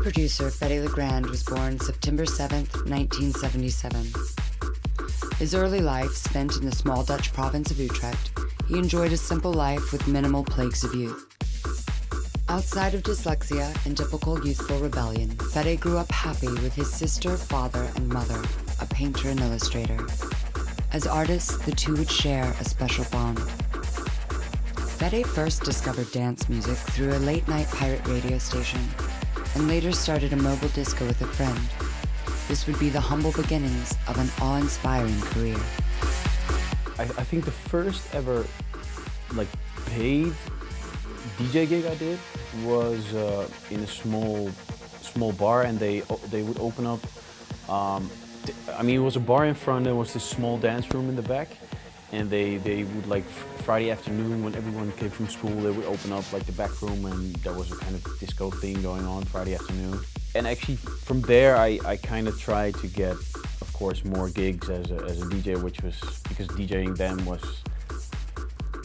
Producer Fedde Le Grand was born September 7th, 1977. His early life, spent in the small Dutch province of Utrecht, he enjoyed a simple life with minimal plagues of youth. Outside of dyslexia and typical youthful rebellion, Fedde grew up happy with his sister, father, and mother, a painter and illustrator. As artists, the two would share a special bond. Fedde first discovered dance music through a late-night pirate radio station, and later started a mobile disco with a friend. This would be the humble beginnings of an awe-inspiring career. I think the first ever paid DJ gig I did was in a small bar, and they would open up. I mean, it was a bar in front. There was this small dance room in the back, and they would Friday afternoon when everyone came from school, they would open up the back room, and there was a kind of disco thing going on Friday afternoon. And actually from there I kind of tried to get, of course, more gigs as a DJ, which was because DJing then was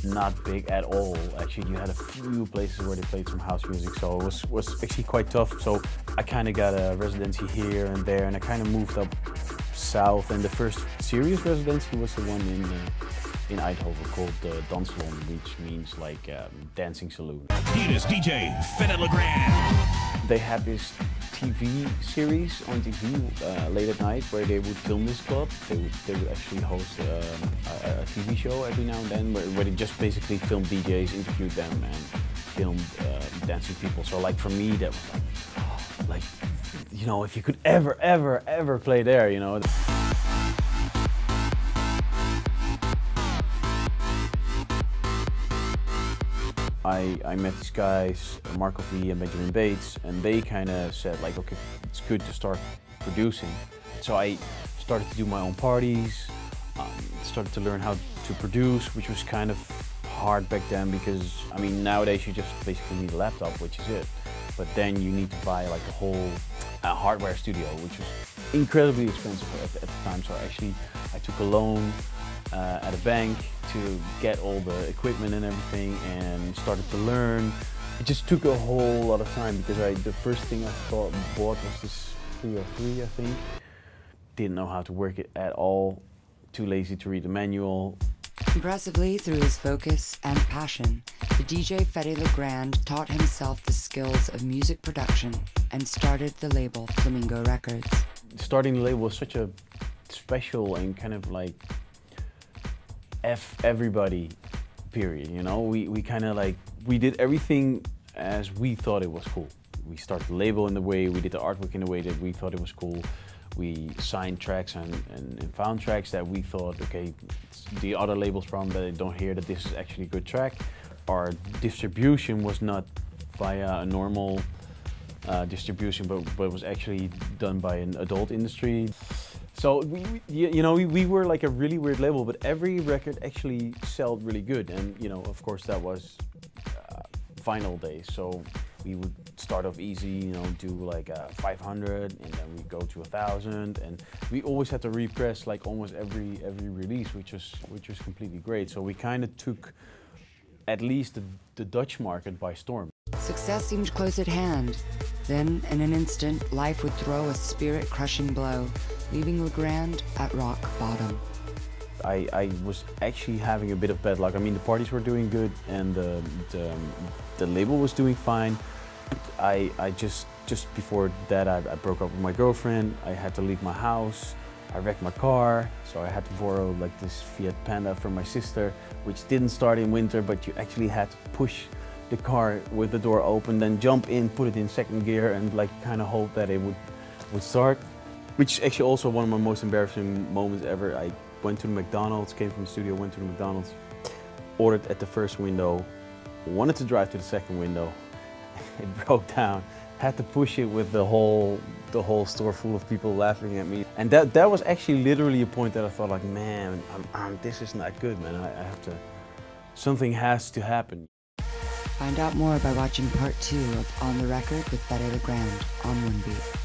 not big at all. Actually, you had a few places where they played some house music, so it was actually quite tough. So I kind of got a residency here and there, and I kind of moved up south, and the first serious residency was the one in Eindhoven called Danssalon, which means dancing saloon. He is DJ Fedde Le Grand. They had this TV series on TV late at night where they would film this club. They would actually host a TV show every now and then where they just basically filmed DJs, interviewed them, and filmed dancing people. So for me, that was you know, if you could ever play there, you know. I met these guys, Marco V and Benjamin Bates, and they kind of said okay, it's good to start producing. So I started to do my own parties, started to learn how to produce, which was kind of hard back then because, I mean, nowadays you just basically need a laptop, which is it. But then you need to buy a whole hardware studio, which was incredibly expensive at the time. So actually I took a loan at a bank to get all the equipment and everything, and started to learn. It just took a whole lot of time because the first thing I bought was this 303, I think. Didn't know how to work it at all. Too lazy to read the manual. Impressively, through his focus and passion, the DJ Fedde Le Grand taught himself the skills of music production and started the label Flamingo Records. Starting the label was such a special and kind of F everybody period, you know. We kind of we did everything as we thought it was cool. We started the label in the way, we did the artwork in the way that we thought it was cool. We signed tracks and found tracks that we thought, okay, the other labels from that they don't hear that this is actually a good track. Our distribution was not via a normal distribution, but it was actually done by an adult industry. So we were a really weird label, but every record actually sold really good. And you know, of course, that was vinyl days. So we would start off easy, you know, do 500, and then we go to 1,000, and we always had to repress almost every release, which was completely great. So we kind of took at least the Dutch market by storm. Success seemed close at hand. Then, in an instant, life would throw a spirit-crushing blow, leaving Le Grand at rock bottom. I was actually having a bit of bad luck. I mean, the parties were doing good, and the label was doing fine. I just before that, I broke up with my girlfriend. I had to leave my house. I wrecked my car, so I had to borrow this Fiat Panda from my sister, which didn't start in winter, but you actually had to push the car with the door open, then jump in, put it in second gear, and kind of hope that it would start. Which is actually also one of my most embarrassing moments ever. I went to the McDonald's, came from the studio, went to the McDonald's, ordered at the first window, wanted to drive to the second window, it broke down, had to push it with the whole store full of people laughing at me. And that was actually literally a point that I thought like, man, this is not good, man. I have to, something has to happen. Find out more by watching part 2 of On the Record with Fedde Le Grand on OneBeat.